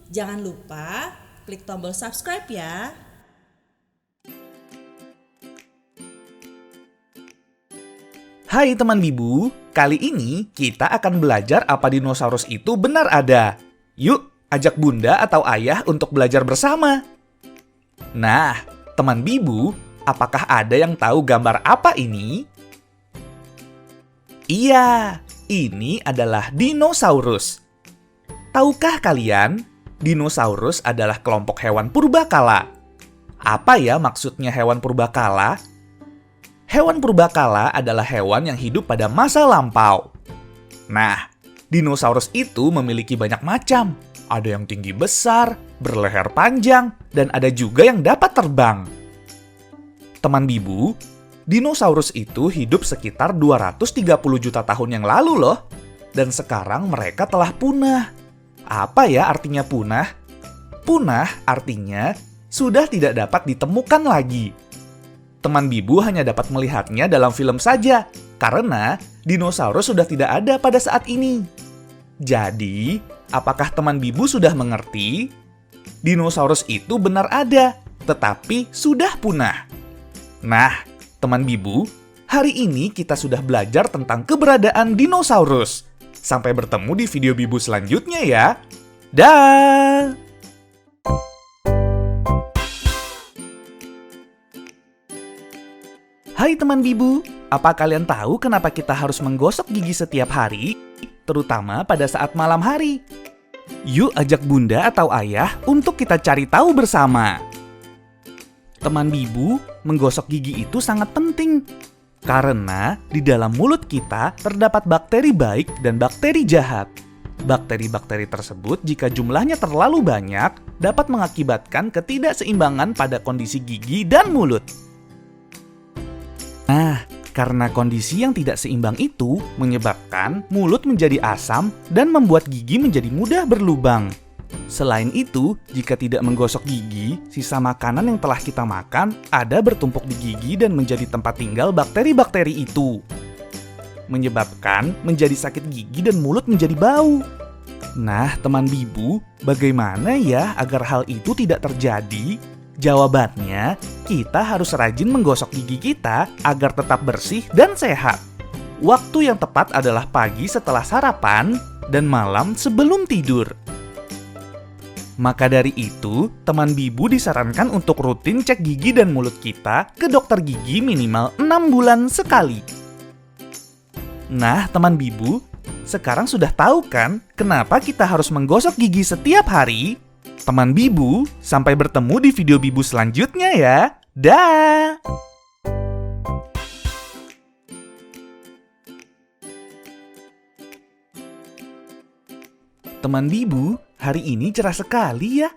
Jangan lupa klik tombol subscribe ya. Hai teman Bibu, kali ini kita akan belajar apa dinosaurus itu benar ada. Yuk, ajak bunda atau ayah untuk belajar bersama. Nah, teman Bibu, apakah ada yang tahu gambar apa ini? Iya, ini adalah dinosaurus. Tahukah kalian, dinosaurus adalah kelompok hewan purbakala. Apa ya maksudnya hewan purbakala? Hewan purbakala adalah hewan yang hidup pada masa lampau. Nah, dinosaurus itu memiliki banyak macam. Ada yang tinggi besar, berleher panjang, dan ada juga yang dapat terbang. Teman Bibu, dinosaurus itu hidup sekitar 230 juta tahun yang lalu loh. Dan sekarang mereka telah punah. Apa ya artinya punah? Punah artinya sudah tidak dapat ditemukan lagi. Teman Bibu hanya dapat melihatnya dalam film saja, karena dinosaurus sudah tidak ada pada saat ini. Jadi, apakah teman Bibu sudah mengerti? Dinosaurus itu benar ada, tetapi sudah punah. Nah, teman Bibu, hari ini kita sudah belajar tentang keberadaan dinosaurus. Sampai bertemu di video Bibu selanjutnya ya. Dah! Hai teman Bibu, apa kalian tahu kenapa kita harus menggosok gigi setiap hari, terutama pada saat malam hari? Yuk ajak bunda atau ayah untuk kita cari tahu bersama. Teman Bibu, menggosok gigi itu sangat penting. Karena di dalam mulut kita terdapat bakteri baik dan bakteri jahat. Bakteri-bakteri tersebut jika jumlahnya terlalu banyak, dapat mengakibatkan ketidakseimbangan pada kondisi gigi dan mulut. Nah, karena kondisi yang tidak seimbang itu menyebabkan mulut menjadi asam dan membuat gigi menjadi mudah berlubang. Selain itu, jika tidak menggosok gigi, sisa makanan yang telah kita makan ada bertumpuk di gigi dan menjadi tempat tinggal bakteri-bakteri itu. Menyebabkan menjadi sakit gigi dan mulut menjadi bau. Nah, teman Bibu, bagaimana ya agar hal itu tidak terjadi? Jawabannya, kita harus rajin menggosok gigi kita agar tetap bersih dan sehat. Waktu yang tepat adalah pagi setelah sarapan dan malam sebelum tidur. Maka dari itu, teman Bibu disarankan untuk rutin cek gigi dan mulut kita ke dokter gigi minimal 6 bulan sekali. Nah, teman Bibu, sekarang sudah tahu kan kenapa kita harus menggosok gigi setiap hari? Teman Bibu, sampai bertemu di video Bibu selanjutnya ya. Dah! Teman Bibu, hari ini cerah sekali ya.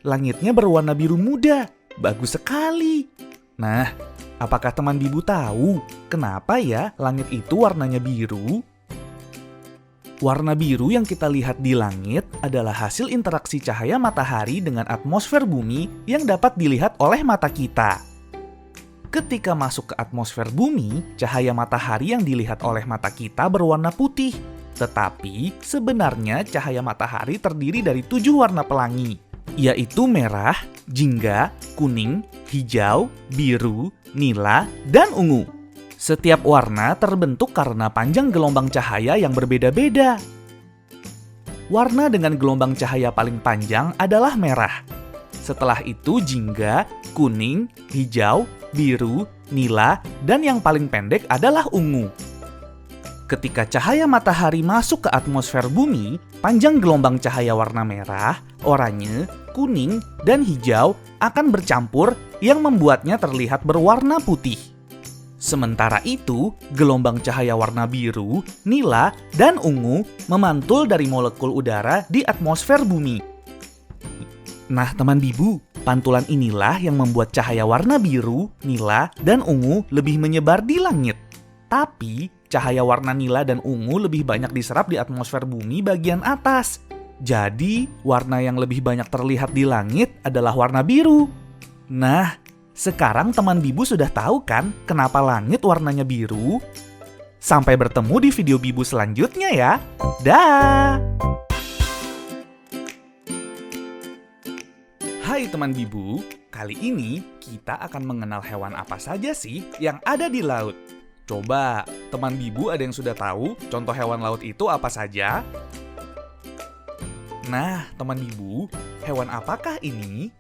Langitnya berwarna biru muda. Bagus sekali. Nah, apakah teman Bibu tahu kenapa ya langit itu warnanya biru? Warna biru yang kita lihat di langit adalah hasil interaksi cahaya matahari dengan atmosfer bumi yang dapat dilihat oleh mata kita. Ketika masuk ke atmosfer bumi, cahaya matahari yang dilihat oleh mata kita berwarna putih. Tetapi sebenarnya cahaya matahari terdiri dari 7 warna pelangi, yaitu merah, jingga, kuning, hijau, biru, nila, dan ungu. Setiap warna terbentuk karena panjang gelombang cahaya yang berbeda-beda. Warna dengan gelombang cahaya paling panjang adalah merah. Setelah itu jingga, kuning, hijau, biru, nila, dan yang paling pendek adalah ungu. Ketika cahaya matahari masuk ke atmosfer bumi, panjang gelombang cahaya warna merah, oranye, kuning, dan hijau akan bercampur yang membuatnya terlihat berwarna putih. Sementara itu, gelombang cahaya warna biru, nila, dan ungu memantul dari molekul udara di atmosfer bumi. Nah, teman Bibu, pantulan inilah yang membuat cahaya warna biru, nila, dan ungu lebih menyebar di langit. Tapi, cahaya warna nila dan ungu lebih banyak diserap di atmosfer bumi bagian atas. Jadi, warna yang lebih banyak terlihat di langit adalah warna biru. Nah, sekarang teman Bibu sudah tahu kan kenapa langit warnanya biru? Sampai bertemu di video Bibu selanjutnya ya. Dah! Hai teman Bibu, kali ini kita akan mengenal hewan apa saja sih yang ada di laut. Coba, teman Bibu ada yang sudah tahu contoh hewan laut itu apa saja? Nah, teman Bibu, hewan apakah ini?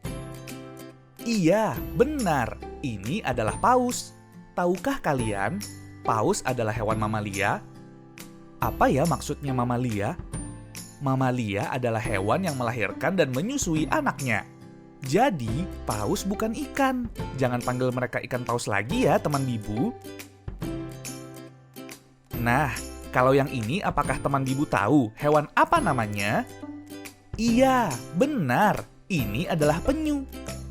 Iya, benar. Ini adalah paus. Tahukah kalian, paus adalah hewan mamalia? Apa ya maksudnya mamalia? Mamalia adalah hewan yang melahirkan dan menyusui anaknya. Jadi, paus bukan ikan. Jangan panggil mereka ikan paus lagi ya, teman Bibu. Nah, kalau yang ini apakah teman Bibu tahu hewan apa namanya? Iya, benar. Ini adalah penyu.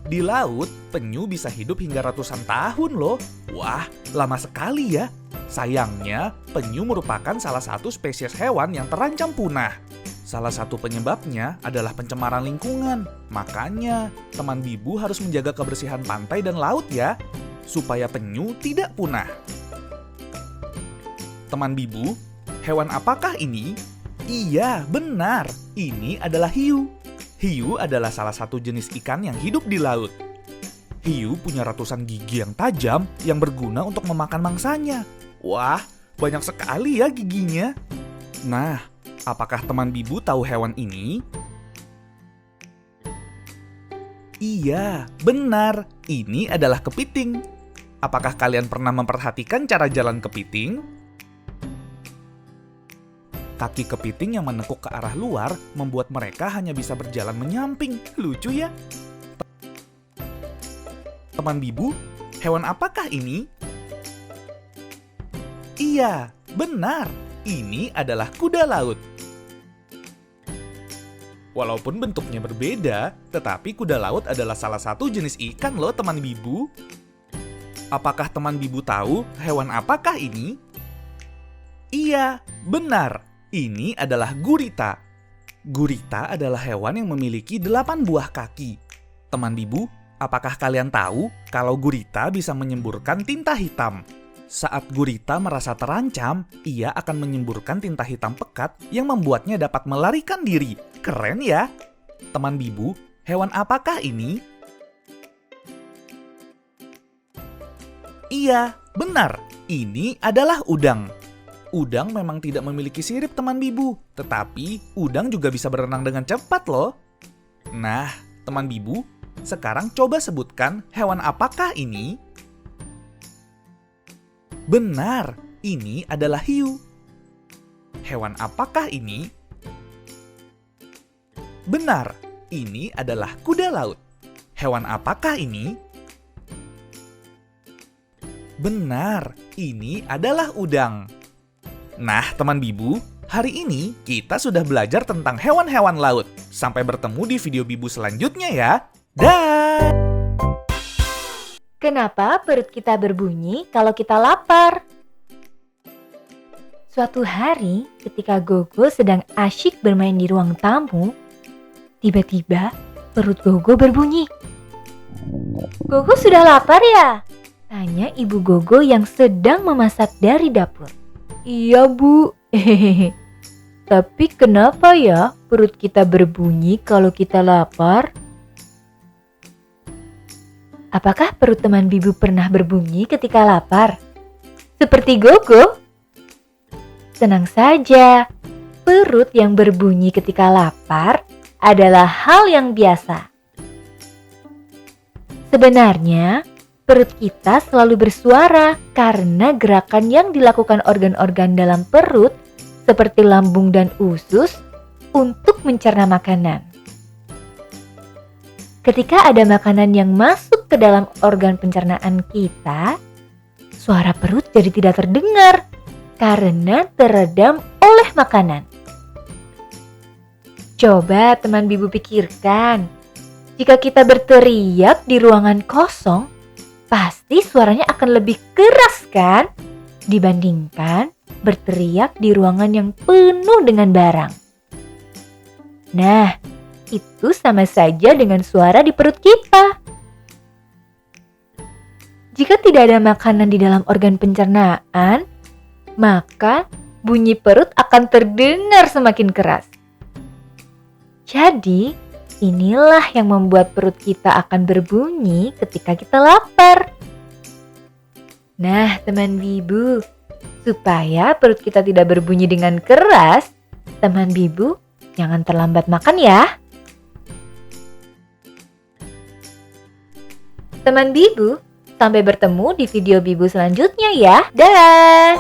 Di laut, penyu bisa hidup hingga ratusan tahun loh. Wah, lama sekali ya. Sayangnya, penyu merupakan salah satu spesies hewan yang terancam punah. Salah satu penyebabnya adalah pencemaran lingkungan. Makanya, teman Bibu harus menjaga kebersihan pantai dan laut ya, supaya penyu tidak punah. Teman Bibu, hewan apakah ini? Iya, benar. Ini adalah hiu. Hiu adalah salah satu jenis ikan yang hidup di laut. Hiu punya ratusan gigi yang tajam yang berguna untuk memakan mangsanya. Wah, banyak sekali ya giginya. Nah, apakah teman Bibu tahu hewan ini? Iya, benar. Ini adalah kepiting. Apakah kalian pernah memperhatikan cara jalan kepiting? Kaki kepiting yang menekuk ke arah luar membuat mereka hanya bisa berjalan menyamping. Lucu ya? Teman Bibu, hewan apakah ini? Iya, benar. Ini adalah kuda laut. Walaupun bentuknya berbeda, tetapi kuda laut adalah salah satu jenis ikan loh teman Bibu. Apakah teman Bibu tahu hewan apakah ini? Iya, benar. Ini adalah gurita. Gurita adalah hewan yang memiliki 8 buah kaki. Teman Bibu, apakah kalian tahu kalau gurita bisa menyemburkan tinta hitam? Saat gurita merasa terancam, ia akan menyemburkan tinta hitam pekat yang membuatnya dapat melarikan diri. Keren ya? Teman Bibu, hewan apakah ini? Iya, benar. Ini adalah udang. Udang memang tidak memiliki sirip teman Bibu, tetapi udang juga bisa berenang dengan cepat loh. Nah, teman Bibu, sekarang coba sebutkan hewan apakah ini? Benar, ini adalah hiu. Hewan apakah ini? Benar, ini adalah kuda laut. Hewan apakah ini? Benar, ini adalah udang. Nah, teman Bibu, hari ini kita sudah belajar tentang hewan-hewan laut. Sampai bertemu di video Bibu selanjutnya ya. Dah! Kenapa perut kita berbunyi kalau kita lapar? Suatu hari, ketika Gogo sedang asyik bermain di ruang tamu, tiba-tiba perut Gogo berbunyi. "Gogo sudah lapar ya?" tanya ibu Gogo yang sedang memasak dari dapur. "Iya, Bu." "Tapi kenapa ya perut kita berbunyi kalau kita lapar?" Apakah perut teman Bibu pernah berbunyi ketika lapar? Seperti Gogo? Tenang saja, perut yang berbunyi ketika lapar adalah hal yang biasa. Sebenarnya, perut kita selalu bersuara karena gerakan yang dilakukan organ-organ dalam perut seperti lambung dan usus untuk mencerna makanan. Ketika ada makanan yang masuk ke dalam organ pencernaan kita, suara perut jadi tidak terdengar karena teredam oleh makanan. Coba teman Bibu pikirkan, jika kita berteriak di ruangan kosong, pasti suaranya akan lebih keras kan? Dibandingkan berteriak di ruangan yang penuh dengan barang. Nah, itu sama saja dengan suara di perut kita. Jika tidak ada makanan di dalam organ pencernaan, maka bunyi perut akan terdengar semakin keras. Jadi, inilah yang membuat perut kita akan berbunyi ketika kita lapar. Nah, teman Bibu, supaya perut kita tidak berbunyi dengan keras, teman Bibu jangan terlambat makan ya. Teman Bibu, sampai bertemu di video Bibu selanjutnya ya. Dah.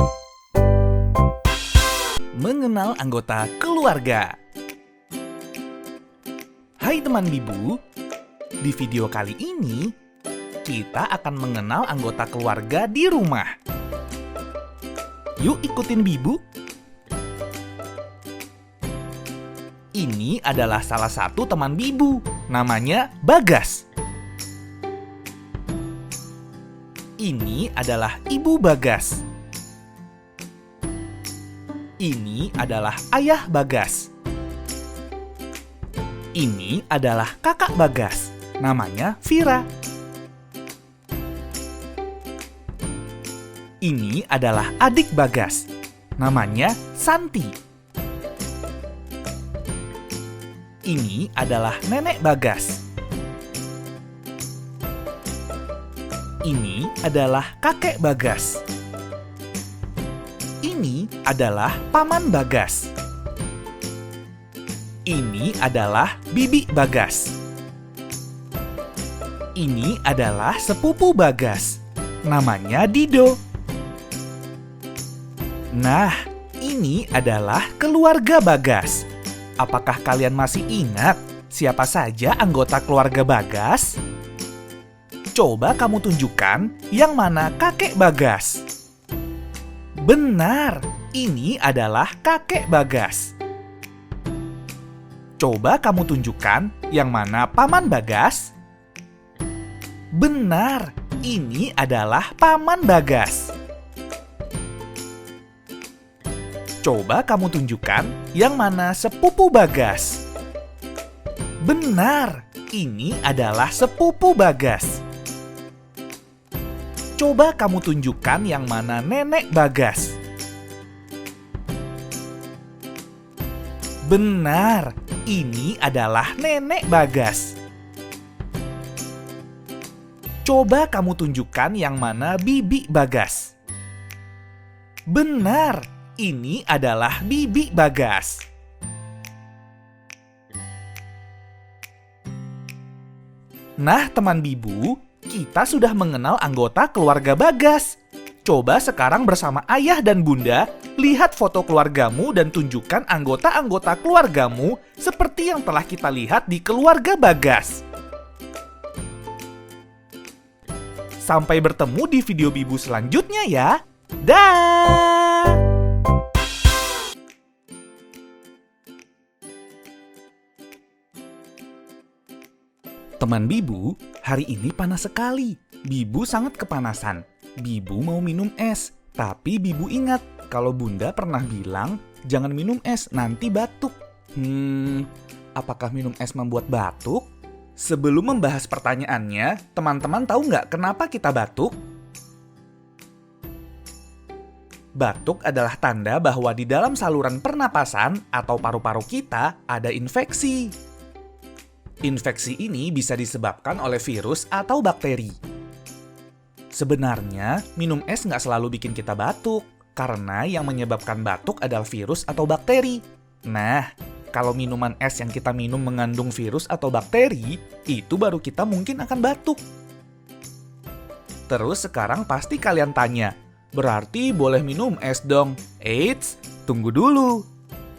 Mengenal anggota keluarga. Hai teman Bibu, di video kali ini kita akan mengenal anggota keluarga di rumah. Yuk ikutin Bibu. Ini adalah salah satu teman Bibu, namanya Bagas. Ini adalah Ibu Bagas. Ini adalah Ayah Bagas. Ini adalah Kakak Bagas, namanya Vira. Ini adalah adik Bagas, namanya Santi. Ini adalah nenek Bagas. Ini adalah kakek Bagas. Ini adalah paman Bagas. Ini adalah bibi Bagas. Ini adalah sepupu Bagas, namanya Dido. Nah, ini adalah keluarga Bagas. Apakah kalian masih ingat siapa saja anggota keluarga Bagas? Coba kamu tunjukkan yang mana kakek Bagas. Benar, ini adalah kakek Bagas. Coba kamu tunjukkan yang mana paman Bagas. Benar, ini adalah paman Bagas. Coba kamu tunjukkan yang mana sepupu Bagas. Benar, ini adalah sepupu Bagas. Coba kamu tunjukkan yang mana nenek Bagas. Benar, ini adalah nenek Bagas. Coba kamu tunjukkan yang mana bibi Bagas. Benar, ini adalah bibi Bagas. Nah, teman Bibu, kita sudah mengenal anggota keluarga Bagas. Coba sekarang bersama ayah dan bunda, lihat foto keluargamu dan tunjukkan anggota-anggota keluargamu seperti yang telah kita lihat di keluarga Bagas. Sampai bertemu di video Bibu selanjutnya ya. Dah! Teman Bibu, hari ini panas sekali. Bibu sangat kepanasan. Bibu mau minum es, tapi Bibu ingat kalau bunda pernah bilang jangan minum es, nanti batuk. Apakah minum es membuat batuk? Sebelum membahas pertanyaannya, teman-teman tahu nggak kenapa kita batuk? Batuk adalah tanda bahwa di dalam saluran pernapasan atau paru-paru kita ada infeksi. Infeksi ini bisa disebabkan oleh virus atau bakteri. Sebenarnya, minum es nggak selalu bikin kita batuk, karena yang menyebabkan batuk adalah virus atau bakteri. Nah, kalau minuman es yang kita minum mengandung virus atau bakteri, itu baru kita mungkin akan batuk. Terus sekarang pasti kalian tanya, berarti boleh minum es dong? Eits, tunggu dulu.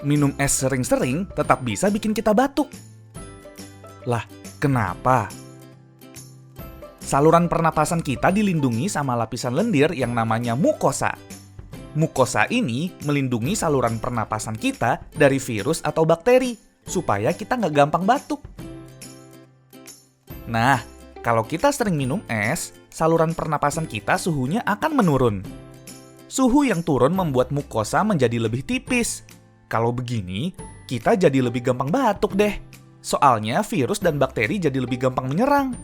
Minum es sering-sering tetap bisa bikin kita batuk. Lah, kenapa? Saluran pernapasan kita dilindungi sama lapisan lendir yang namanya mukosa. Mukosa ini melindungi saluran pernapasan kita dari virus atau bakteri, supaya kita nggak gampang batuk. Nah, kalau kita sering minum es, saluran pernapasan kita suhunya akan menurun. Suhu yang turun membuat mukosa menjadi lebih tipis. Kalau begini, kita jadi lebih gampang batuk deh. Soalnya virus dan bakteri jadi lebih gampang menyerang.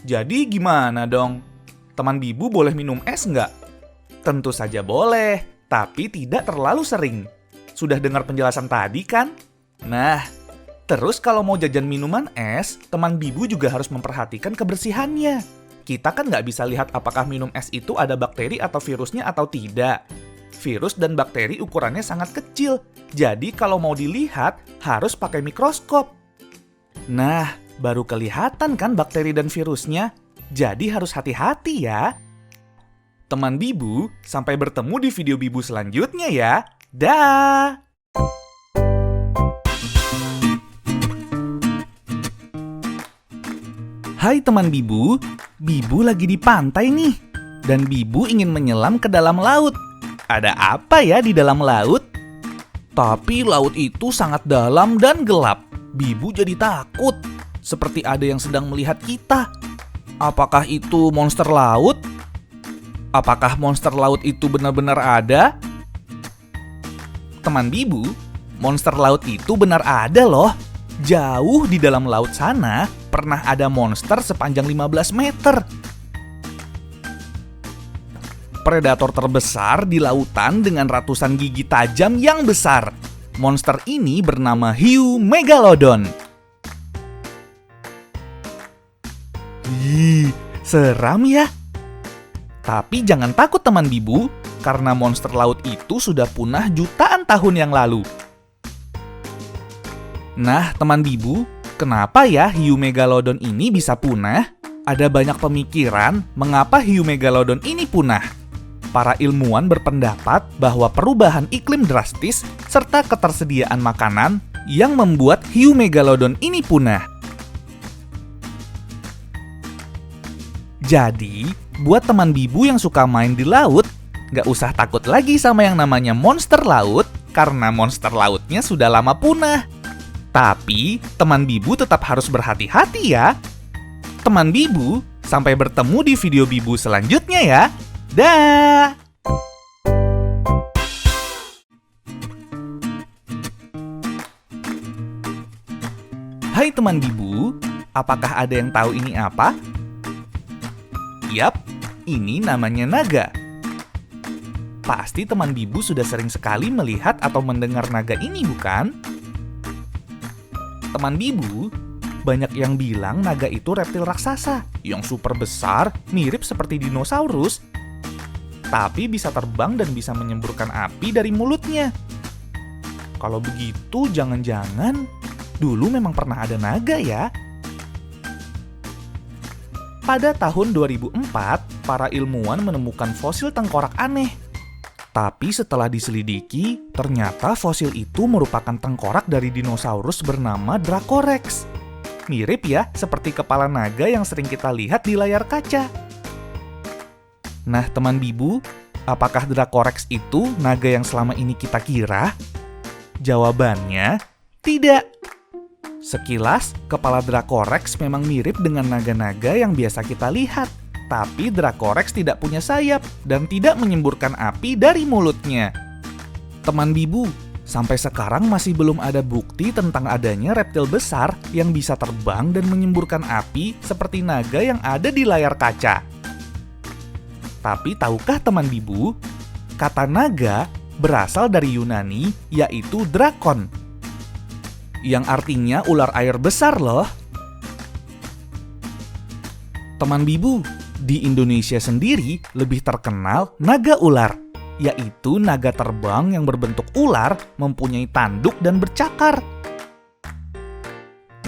Jadi gimana dong? Teman Bibu boleh minum es nggak? Tentu saja boleh, tapi tidak terlalu sering. Sudah dengar penjelasan tadi kan? Nah, Terus kalau mau jajan minuman es, teman Bibu juga harus memperhatikan kebersihannya. Kita kan nggak bisa lihat apakah minum es itu ada bakteri atau virusnya atau tidak. Virus dan bakteri ukurannya sangat kecil, jadi kalau mau dilihat harus pakai mikroskop. Nah, baru kelihatan kan bakteri dan virusnya, jadi harus hati-hati ya. Teman Bibu, sampai bertemu di video Bibu selanjutnya ya. Dah! Hai teman Bibu, Bibu lagi di pantai nih, dan Bibu ingin menyelam ke dalam laut. Ada apa ya di dalam laut? Tapi laut itu sangat dalam dan gelap. Bibu jadi takut, seperti ada yang sedang melihat kita. Apakah itu monster laut? Apakah monster laut itu benar-benar ada? Teman Bibu, monster laut itu benar ada loh. Jauh di dalam laut sana, pernah ada monster sepanjang 15 meter. Predator terbesar di lautan dengan ratusan gigi tajam yang besar. Monster ini bernama hiu megalodon. Ih, seram ya. Tapi jangan takut teman Bibu, karena monster laut itu sudah punah jutaan tahun yang lalu. Nah, teman Bibu, kenapa ya hiu megalodon ini bisa punah? Ada banyak pemikiran mengapa hiu megalodon ini punah. Para ilmuwan berpendapat bahwa perubahan iklim drastis serta ketersediaan makanan yang membuat hiu megalodon ini punah. Jadi, buat teman Bibu yang suka main di laut, nggak usah takut lagi sama yang namanya monster laut, karena monster lautnya sudah lama punah. Tapi, teman Bibu tetap harus berhati-hati ya. Teman Bibu, sampai bertemu di video Bibu selanjutnya ya. Dah! Hai teman Bibu, apakah ada yang tahu ini apa? Yap, ini namanya naga. Pasti teman Bibu sudah sering sekali melihat atau mendengar naga ini, bukan? Teman Bibu, banyak yang bilang naga itu reptil raksasa yang super besar, mirip seperti dinosaurus, tapi bisa terbang dan bisa menyemburkan api dari mulutnya. Kalau begitu, jangan-jangan dulu memang pernah ada naga ya? Pada tahun 2004, para ilmuwan menemukan fosil tengkorak aneh. Tapi setelah diselidiki, ternyata fosil itu merupakan tengkorak dari dinosaurus bernama Dracorex. Mirip ya, seperti kepala naga yang sering kita lihat di layar kaca. Nah, teman Bibu, apakah Dracorex itu naga yang selama ini kita kira? Jawabannya, tidak. Sekilas, kepala Dracorex memang mirip dengan naga-naga yang biasa kita lihat. Tapi Dracorex tidak punya sayap dan tidak menyemburkan api dari mulutnya. Teman Bibu, sampai sekarang masih belum ada bukti tentang adanya reptil besar yang bisa terbang dan menyemburkan api seperti naga yang ada di layar kaca. Tapi tahukah teman Bibu, kata naga berasal dari Yunani, yaitu drakon, yang artinya ular air besar loh. Teman Bibu, di Indonesia sendiri lebih terkenal naga ular, yaitu naga terbang yang berbentuk ular, mempunyai tanduk dan bercakar.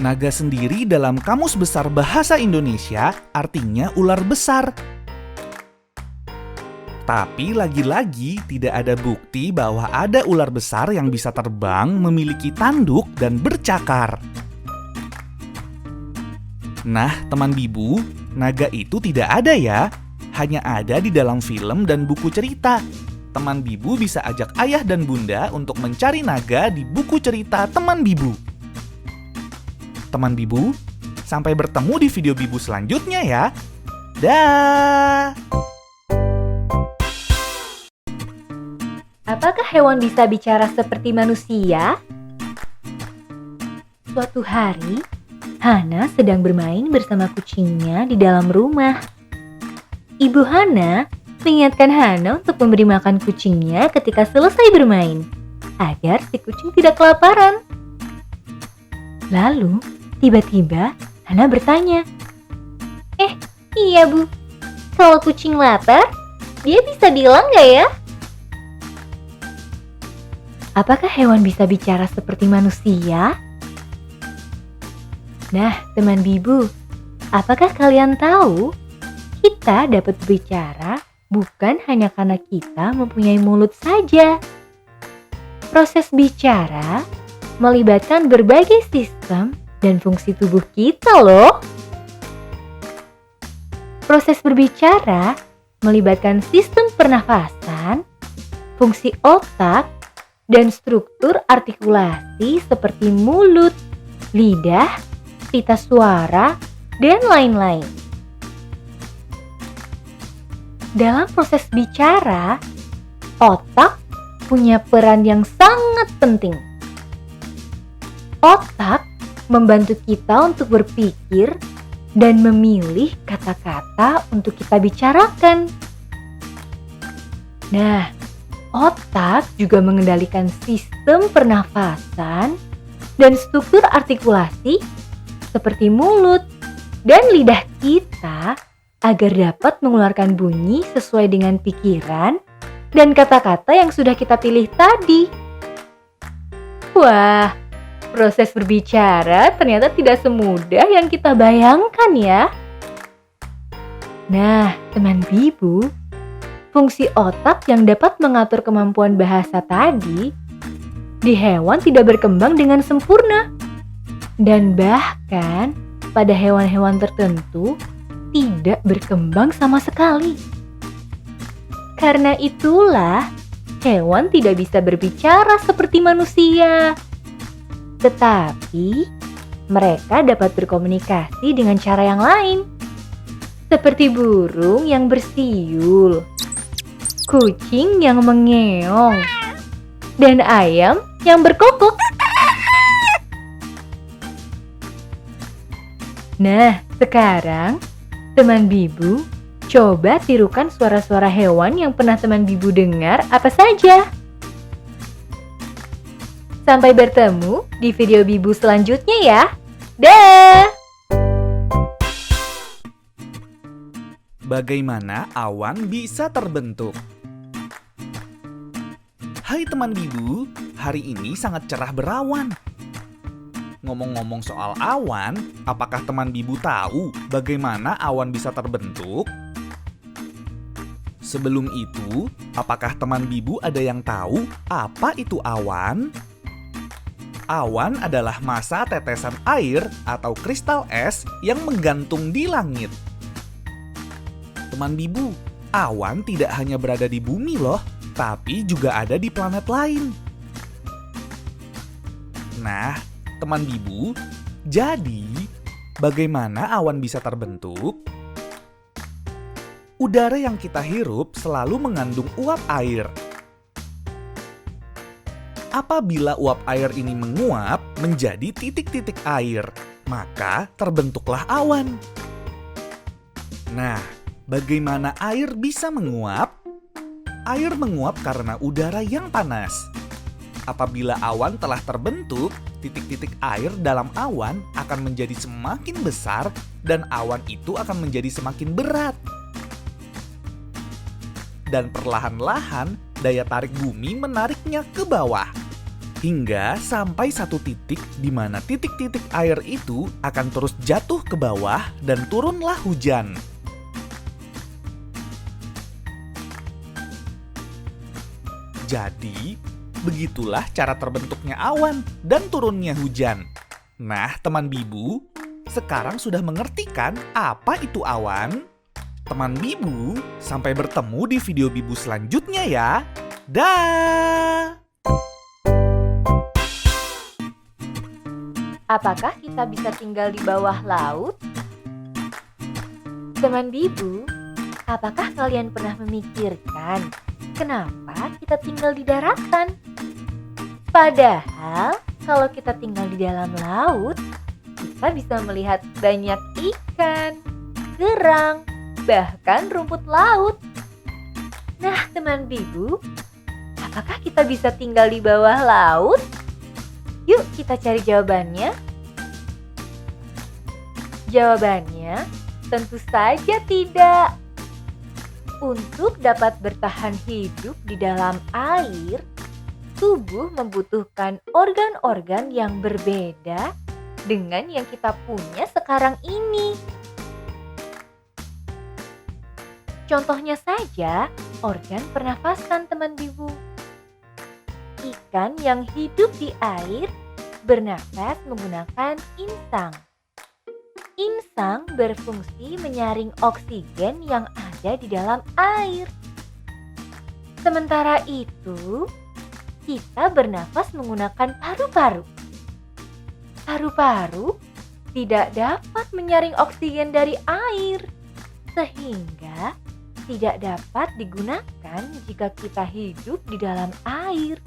Naga sendiri dalam Kamus Besar Bahasa Indonesia artinya ular besar. Tapi lagi-lagi tidak ada bukti bahwa ada ular besar yang bisa terbang, memiliki tanduk, dan bercakar. Nah, teman Bibu, naga itu tidak ada ya. Hanya ada di dalam film dan buku cerita. Teman Bibu bisa ajak ayah dan bunda untuk mencari naga di buku cerita teman Bibu. Teman Bibu, sampai bertemu di video Bibu selanjutnya ya. Dah! Apakah hewan bisa bicara seperti manusia? Suatu hari, Hana sedang bermain bersama kucingnya di dalam rumah. Ibu Hana mengingatkan Hana untuk memberi makan kucingnya ketika selesai bermain, agar si kucing tidak kelaparan. Lalu, tiba-tiba Hana bertanya, iya Bu, kalau kucing lapar, dia bisa bilang gak ya? Apakah hewan bisa bicara seperti manusia? Nah, teman Bibu, apakah kalian tahu kita dapat berbicara bukan hanya karena kita mempunyai mulut saja? Proses bicara melibatkan berbagai sistem dan fungsi tubuh kita loh. Proses berbicara melibatkan sistem pernafasan, fungsi otak, dan struktur artikulasi seperti mulut, lidah, pita suara, dan lain-lain. Dalam proses bicara, otak punya peran yang sangat penting. Otak membantu kita untuk berpikir dan memilih kata-kata untuk kita bicarakan. Nah, otak juga mengendalikan sistem pernafasan dan struktur artikulasi seperti mulut dan lidah kita agar dapat mengeluarkan bunyi sesuai dengan pikiran dan kata-kata yang sudah kita pilih tadi. Wah, proses berbicara ternyata tidak semudah yang kita bayangkan ya. Nah, teman Bibu, fungsi otak yang dapat mengatur kemampuan bahasa tadi di hewan tidak berkembang dengan sempurna. Dan bahkan pada hewan-hewan tertentu tidak berkembang sama sekali. Karena itulah hewan tidak bisa berbicara seperti manusia. Tetapi mereka dapat berkomunikasi dengan cara yang lain. Seperti burung yang bersiul, kucing yang mengeong, dan ayam yang berkokok. Nah, sekarang teman Bibu, coba tirukan suara-suara hewan yang pernah teman Bibu dengar apa saja. Sampai bertemu di video Bibu selanjutnya ya. Dah! Bagaimana awan bisa terbentuk? Hai teman Bibu, hari ini sangat cerah berawan. Ngomong-ngomong soal awan, apakah teman Bibu tahu bagaimana awan bisa terbentuk? Sebelum itu, apakah teman Bibu ada yang tahu apa itu awan? Awan adalah massa tetesan air atau kristal es yang menggantung di langit. Teman Bibu, awan tidak hanya berada di bumi loh, tapi juga ada di planet lain. Nah, teman Bibu, jadi bagaimana awan bisa terbentuk? Udara yang kita hirup selalu mengandung uap air. Apabila uap air ini menguap menjadi titik-titik air, maka terbentuklah awan. Nah, bagaimana air bisa menguap? Air menguap karena udara yang panas. Apabila awan telah terbentuk, titik-titik air dalam awan akan menjadi semakin besar dan awan itu akan menjadi semakin berat. Dan perlahan-lahan daya tarik bumi menariknya ke bawah. Hingga sampai satu titik di mana titik-titik air itu akan terus jatuh ke bawah dan turunlah hujan. Jadi, begitulah cara terbentuknya awan dan turunnya hujan. Nah, teman Bibu, sekarang sudah mengerti kan apa itu awan? Teman Bibu, sampai bertemu di video Bibu selanjutnya ya. Dah! Apakah kita bisa tinggal di bawah laut? Teman Bibu, apakah kalian pernah memikirkan kenapa kita tinggal di daratan? Padahal kalau kita tinggal di dalam laut, kita bisa melihat banyak ikan, kerang, bahkan rumput laut. Nah, teman Bibu, apakah kita bisa tinggal di bawah laut? Yuk kita cari jawabannya. Jawabannya, tentu saja tidak. Untuk dapat bertahan hidup di dalam air, tubuh membutuhkan organ-organ yang berbeda dengan yang kita punya sekarang ini. Contohnya saja, organ pernafasan teman bibu. Ikan yang hidup di air bernafas menggunakan insang. Insang berfungsi menyaring oksigen yang ada di dalam air. Sementara itu, kita bernafas menggunakan paru-paru. Paru-paru tidak dapat menyaring oksigen dari air, sehingga tidak dapat digunakan jika kita hidup di dalam air.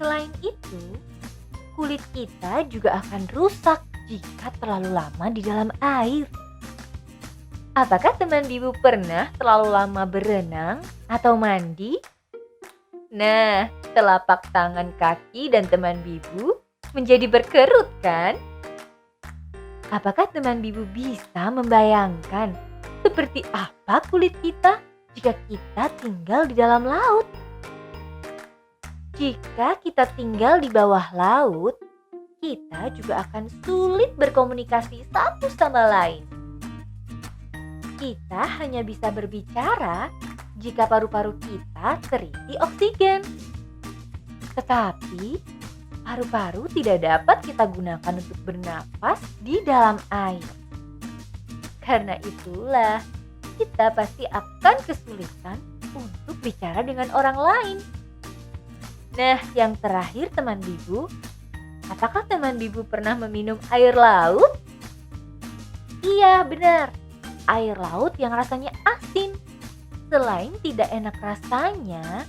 Selain itu, kulit kita juga akan rusak jika terlalu lama di dalam air. Apakah teman bibu pernah terlalu lama berenang atau mandi? Nah, telapak tangan, kaki, dan teman bibu menjadi berkerut kan? Apakah teman bibu bisa membayangkan seperti apa kulit kita jika kita tinggal di dalam laut? Jika kita tinggal di bawah laut, kita juga akan sulit berkomunikasi satu sama lain. Kita hanya bisa berbicara jika paru-paru kita terisi oksigen. Tetapi, paru-paru tidak dapat kita gunakan untuk bernapas di dalam air. Karena itulah, kita pasti akan kesulitan untuk bicara dengan orang lain. Nah, yang terakhir teman bibu, apakah teman bibu pernah meminum air laut? Iya, benar. Air laut yang rasanya asin. Selain tidak enak rasanya,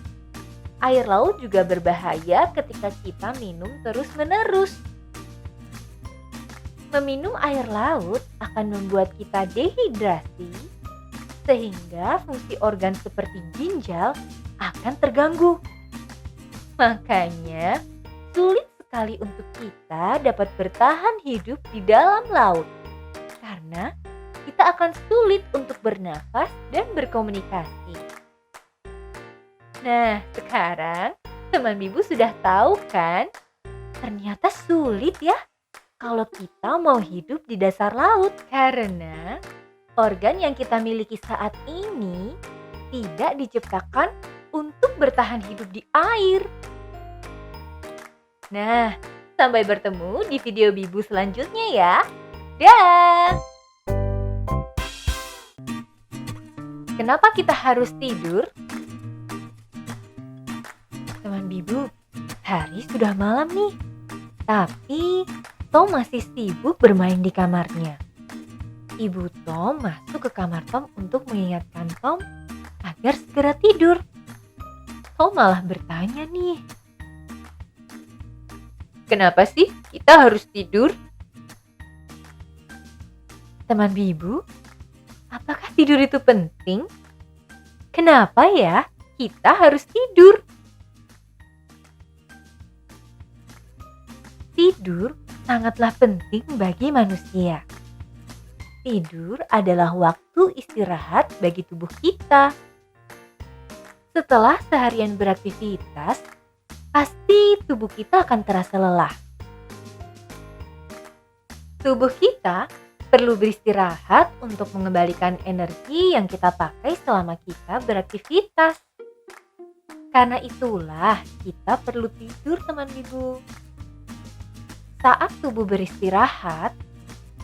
air laut juga berbahaya ketika kita minum terus-menerus. Meminum air laut akan membuat kita dehidrasi, sehingga fungsi organ seperti ginjal akan terganggu. Makanya, sulit sekali untuk kita dapat bertahan hidup di dalam laut, karena kita akan sulit untuk bernafas dan berkomunikasi. Nah, sekarang teman bibu sudah tahu kan? Ternyata sulit ya kalau kita mau hidup di dasar laut, karena organ yang kita miliki saat ini tidak diciptakan untuk bertahan hidup di air. Nah, sampai bertemu di video bibu selanjutnya ya. Dah! Kenapa kita harus tidur? Teman bibu, hari sudah malam nih. Tapi Tom masih sibuk bermain di kamarnya. Ibu Tom masuk ke kamar Tom untuk mengingatkan Tom agar segera tidur. Tom malah bertanya nih, kenapa sih kita harus tidur? Teman bibu, apakah tidur itu penting? Kenapa ya kita harus tidur? Tidur sangatlah penting bagi manusia. Tidur adalah waktu istirahat bagi tubuh kita. Setelah seharian beraktivitas, pasti tubuh kita akan terasa lelah. Tubuh kita perlu beristirahat untuk mengembalikan energi yang kita pakai selama kita beraktivitas. Karena itulah kita perlu tidur teman bibu. Saat tubuh beristirahat,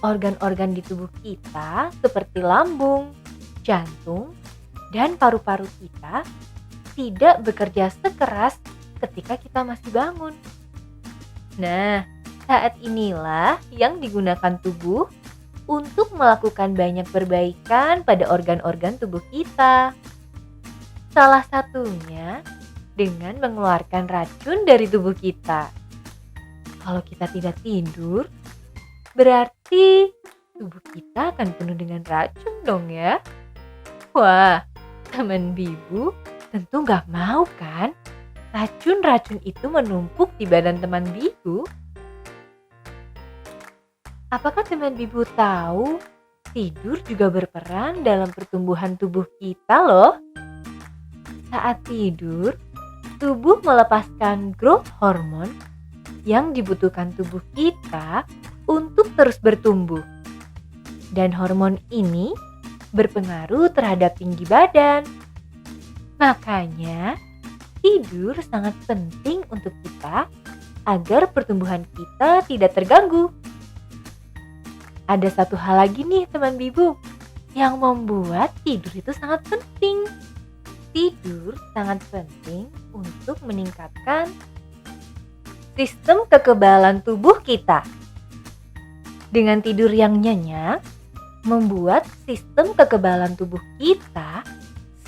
organ-organ di tubuh kita seperti lambung, jantung, dan paru-paru kita tidak bekerja sekeras ketika kita masih bangun. Nah, saat inilah yang digunakan tubuh untuk melakukan banyak perbaikan pada organ-organ tubuh kita. Salah satunya dengan mengeluarkan racun dari tubuh kita. Kalau kita tidak tidur, berarti tubuh kita akan penuh dengan racun dong ya. Wah, teman bibu tentu gak mau kan racun-racun itu menumpuk di badan teman bibu. Apakah teman Bibu tahu tidur juga berperan dalam pertumbuhan tubuh kita loh? Saat tidur, tubuh melepaskan growth hormone yang dibutuhkan tubuh kita untuk terus bertumbuh. Dan hormon ini berpengaruh terhadap tinggi badan. Makanya, tidur sangat penting untuk kita agar pertumbuhan kita tidak terganggu. Ada satu hal lagi nih teman Bibu yang membuat tidur itu sangat penting. Tidur sangat penting untuk meningkatkan sistem kekebalan tubuh kita. Dengan tidur yang nyenyak, membuat sistem kekebalan tubuh kita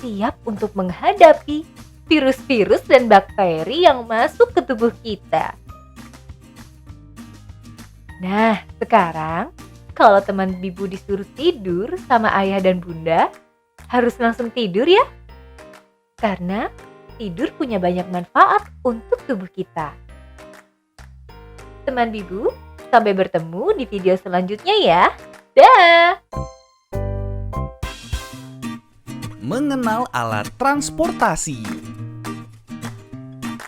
siap untuk menghadapi virus-virus dan bakteri yang masuk ke tubuh kita. Nah, sekarang kalau teman Bibu disuruh tidur sama ayah dan bunda, harus langsung tidur ya. Karena tidur punya banyak manfaat untuk tubuh kita. Teman Bibu, sampai bertemu di video selanjutnya ya. Dah! Mengenal alat transportasi.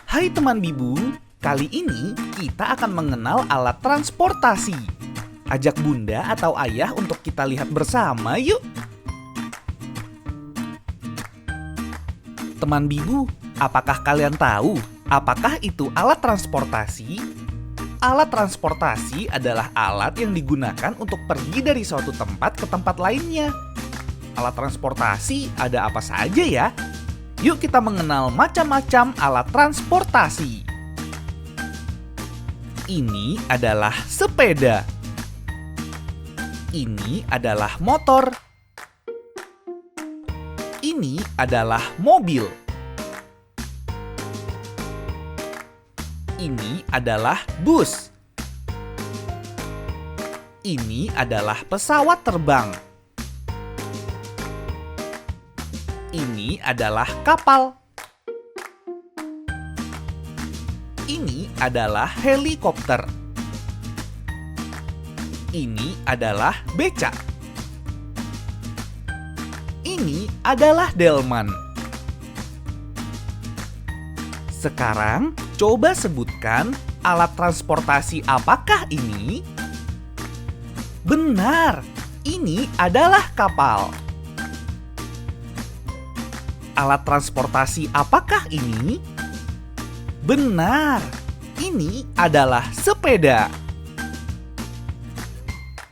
Hai teman Bibu, kali ini kita akan mengenal alat transportasi. Ajak bunda atau ayah untuk kita lihat bersama yuk. Teman Bibu, apakah kalian tahu apakah itu alat transportasi? Alat transportasi adalah alat yang digunakan untuk pergi dari suatu tempat ke tempat lainnya. Alat transportasi ada apa saja ya? Yuk kita mengenal macam-macam alat transportasi. Ini adalah sepeda. Ini adalah motor. Ini adalah mobil. Ini adalah bus. Ini adalah pesawat terbang. Ini adalah kapal. Ini adalah helikopter. Ini adalah becak. Ini adalah delman. Sekarang, coba sebutkan alat transportasi apakah ini? Benar, ini adalah kapal. Alat transportasi apakah ini? Benar, ini adalah sepeda.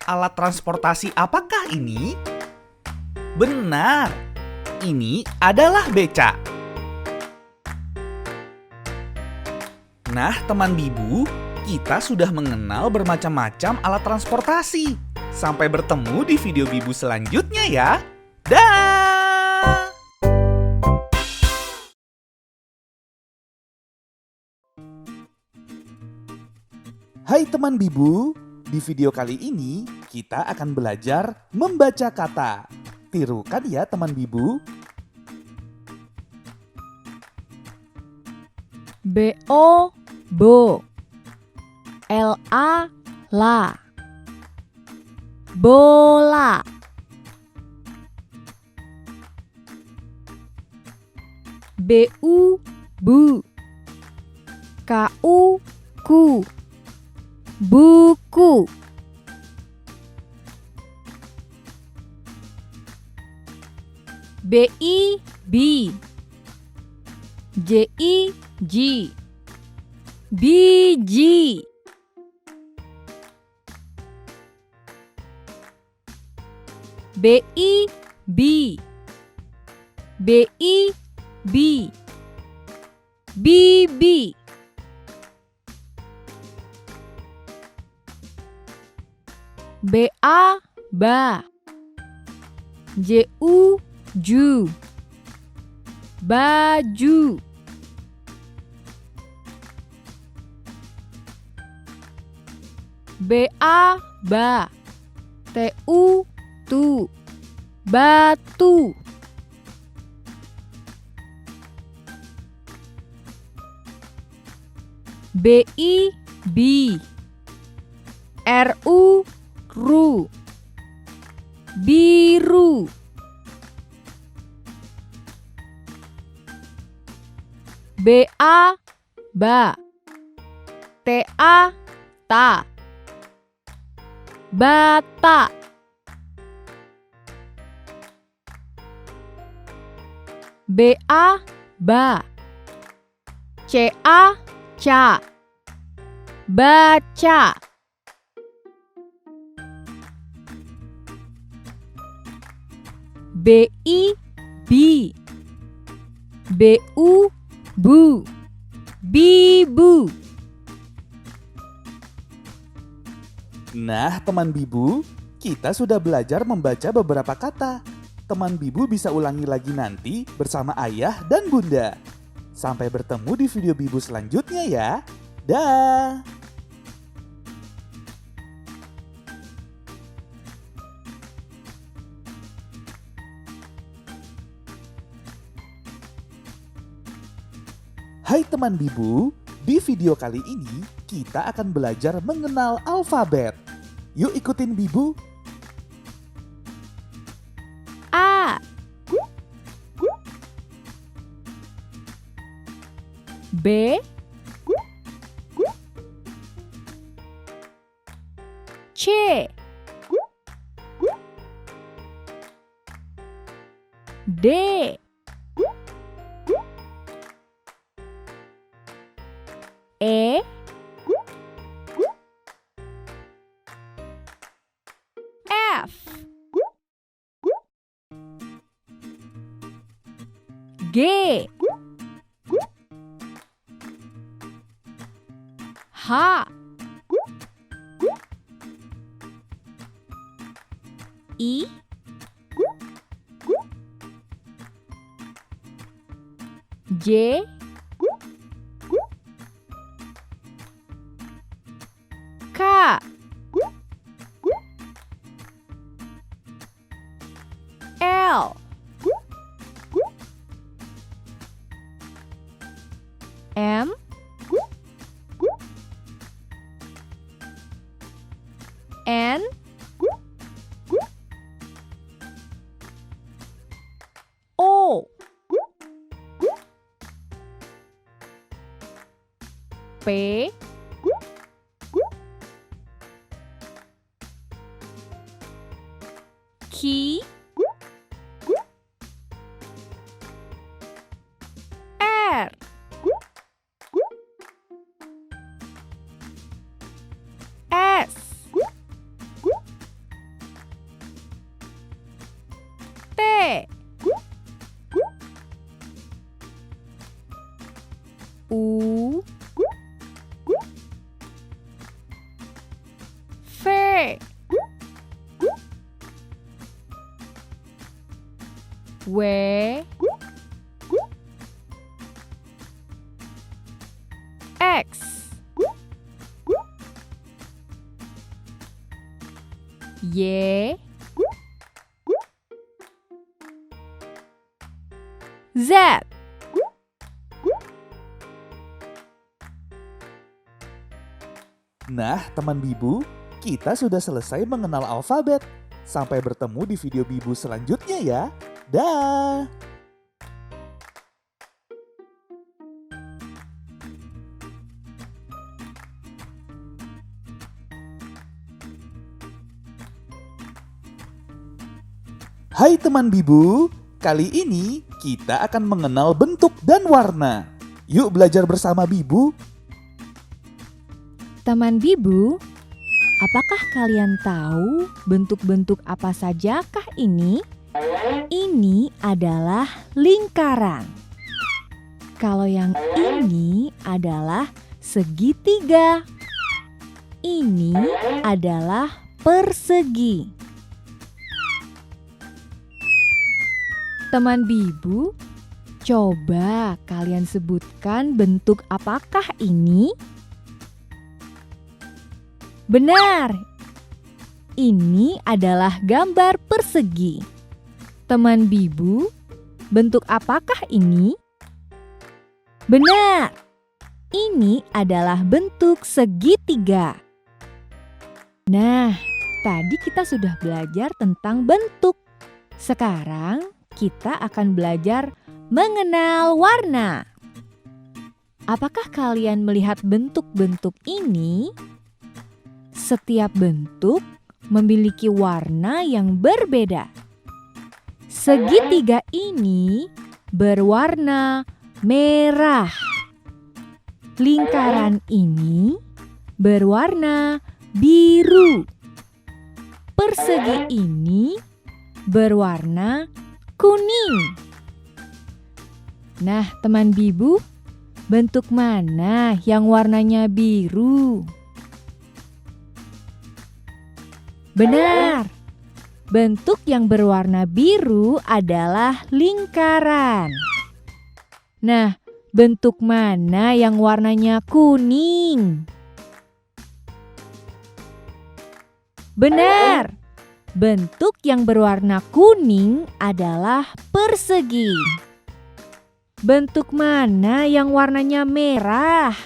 Alat transportasi apakah ini? Benar, ini adalah becak. Nah, teman Bibu, kita sudah mengenal bermacam-macam alat transportasi. Sampai bertemu di video Bibu selanjutnya ya. Dah! Hai teman Bibu, di video kali ini kita akan belajar membaca kata. Tirukan ya teman Bibu. BO bo, LA la, bola, BU bu, KU ku, buku, BI bi, JI ji, biji, BI bi, BI bi, bibi, BA ba, JU ju, baju, BA ba, TU tu, batu, BI bi, RU ru, biru. Ba, ba. Ta, ta. Bata. Ba, ba. Ca, ca. Baca. Bi, bi. Bu, bu. Bibu. Nah, teman Bibu, kita sudah belajar membaca beberapa kata. Teman Bibu bisa ulangi lagi nanti bersama ayah dan bunda. Sampai bertemu di video Bibu selanjutnya ya. Dah. Hai teman Bibu, di video kali ini kita akan belajar mengenal alfabet. Yuk ikutin Bibu. A, B, C, D, E, F, G, H, I, J, K, L, M, N, O, P, Q, R, S, T, U, V, W, X, Y, Z. Nah, teman Bibu, kita sudah selesai mengenal alfabet. Sampai bertemu di video Bibu selanjutnya ya. Dah. Hai teman Bibu, kali ini kita akan mengenal bentuk dan warna. Yuk belajar bersama Bibu. Teman Bibu, apakah kalian tahu bentuk-bentuk apa sajakah ini? Ini adalah lingkaran. Kalau yang ini adalah segitiga. Ini adalah persegi. Teman Bibu, coba kalian sebutkan bentuk apakah ini? Benar, ini adalah gambar persegi. Teman Bibu, bentuk apakah ini? Benar, ini adalah bentuk segitiga. Nah, Tadi kita sudah belajar tentang bentuk. Sekarang kita akan belajar mengenal warna. Apakah kalian melihat bentuk-bentuk ini? Setiap bentuk memiliki warna yang berbeda. Segitiga ini berwarna merah. Lingkaran ini berwarna biru. Persegi ini berwarna kuning. Nah, teman Bibu, bentuk mana yang warnanya biru? Benar. Bentuk yang berwarna biru adalah lingkaran. Nah, bentuk mana yang warnanya kuning? Benar. Bentuk yang berwarna kuning adalah persegi. Bentuk mana yang warnanya merah?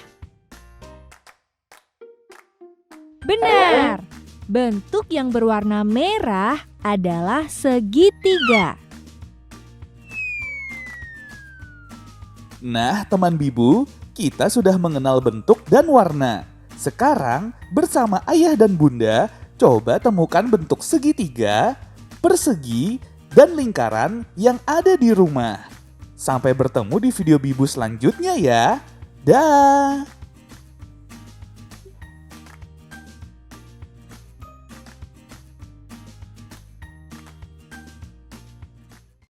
Benar. Bentuk yang berwarna merah adalah segitiga. Nah, teman Bibu, kita sudah mengenal bentuk dan warna. Sekarang, bersama ayah dan bunda, coba temukan bentuk segitiga, persegi, dan lingkaran yang ada di rumah. Sampai bertemu di video Bibu selanjutnya ya. Dah.